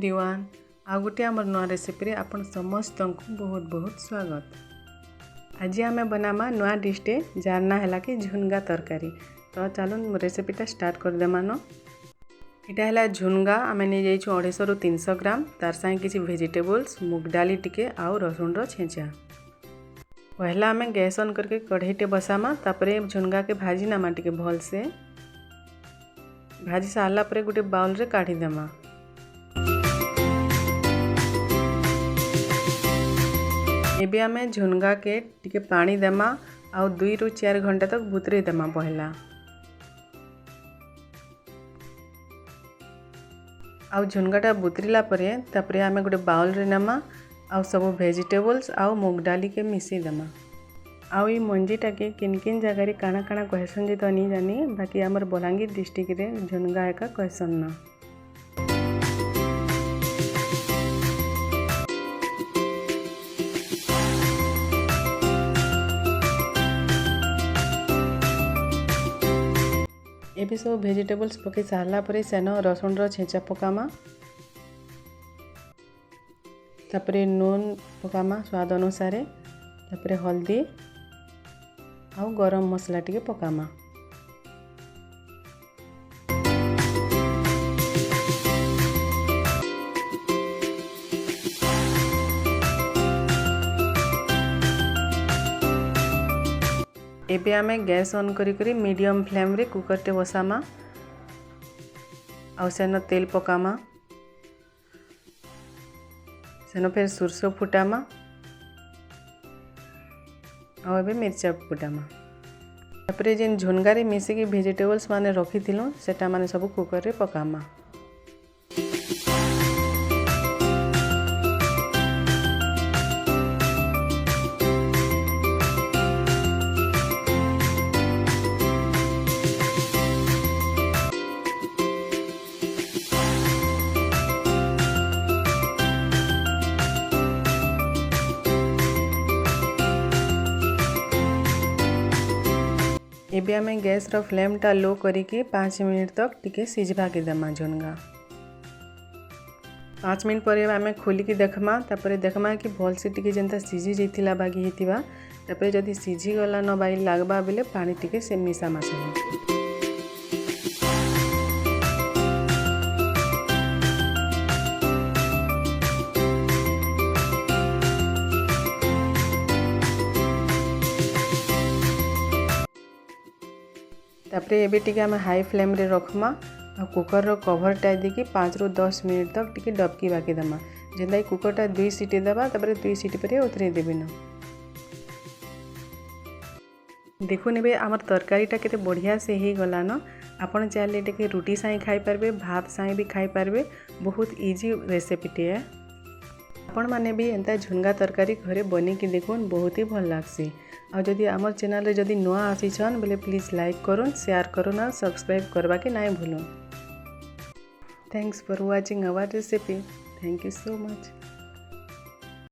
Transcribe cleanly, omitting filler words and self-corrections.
Everyone आ गोटे आमर नुआ रेसिपी रे आपण समस्त को बहुत बहुत स्वागत। आज आम बनामा नुआ डिशटे जार ना है कि झुनगा तरकारी। तो चलो रेसिपीटा स्टार्ट कर देमान। इटा है झुनगा आम नहीं जाइए 250 रु 300 ग्राम तार साथ किसी वेजिटेबल्स मुग डाली टिके आउ रसुन छेचा। पहला आम गैस ऑन करके कढ़ईटे बसामा तापरे झुनगा के भाजी नामा टिके भल से भाजी सारा पर गोटे बाउल रे काढ़ी देमा। एबे आमे झुनगा के टिके पानी देमा आउ 2 रु 4 घंटा तक बुतरे देमा। पहला आउ झुनगाटा बुतरीला परे तापरे आमे गोटे बाउल रे नेमा आउ सब वेजिटेबल्स आउ मुग डाली के मिसी देमा। आउ ई मंजीटा के किन किन जगह रे काना काना कहसन जे तो नहीं जानी, बाकी आमर बलांगीर डिस्ट्रिक्ट रे झुनगा एका कहसन ना। एबे सब वेजिटेबल्स पके सारला परे सेन रसुन छेचा पकामा। तापरे नून पकामा स्वाद अनुसार, तापरे हल्दी आउ गरम मसला टिके पकामा। एबे आमे गैस ऑन करी मीडियम फ्लेम रे कुकर टे बसामा आउ सेन तेल पकामा। सेन फिर सुरसो फुटामा आउ एबे मिर्चा फुटामा। तापरे जेन झुनगा रे मिसिकी वेजिटेबल्स माने रखिथिलु सेटा माने सब कुकर रे पकामा। एबे आमे गैस रो फ्लेम टा लो करिके 5 मिनट तक टिके सिझबा के देमा झुनगा। 5 मिनट पर आमे खोली के देखमा, तापरे देखमा कि भल से टिके जेंता सिझी जैतिला बागी हेतिबा। तापरे जदी सिझी गला न बाई लागबा बेले पानी टिके से मिसा मासला। तापरे एबे टिके आमे हाई फ्लेम रे रखमा आ कुकर रो कवर टाइ देकी 5 रु 10 मिनट तक टिके डबकी बाकी देमा। जेंदा कुकरटा 2 सीटी देबा, तापरे 2 सीटी पर उतरे देबे न। देखुन एबे आमर तरकारीटा केते बढ़िया से ही गला न। आपण चाहले टिके रोटी साई खाई परबे, भात साई भी खाई परबे। बहुत इजी रेसिपी टे। आपण माने भी एंता झुनगा तरकारी घरे बनी कि देखुन, बहुत ही भल लागसी। आ जदि आमर चैनल रे जदि नुआ आसीछन बोले प्लीज लाइक करुन, शेयर करुन और सब्सक्राइब करबा के नाइ भूलुन। Thanks for watching our recipe. Thank you so much.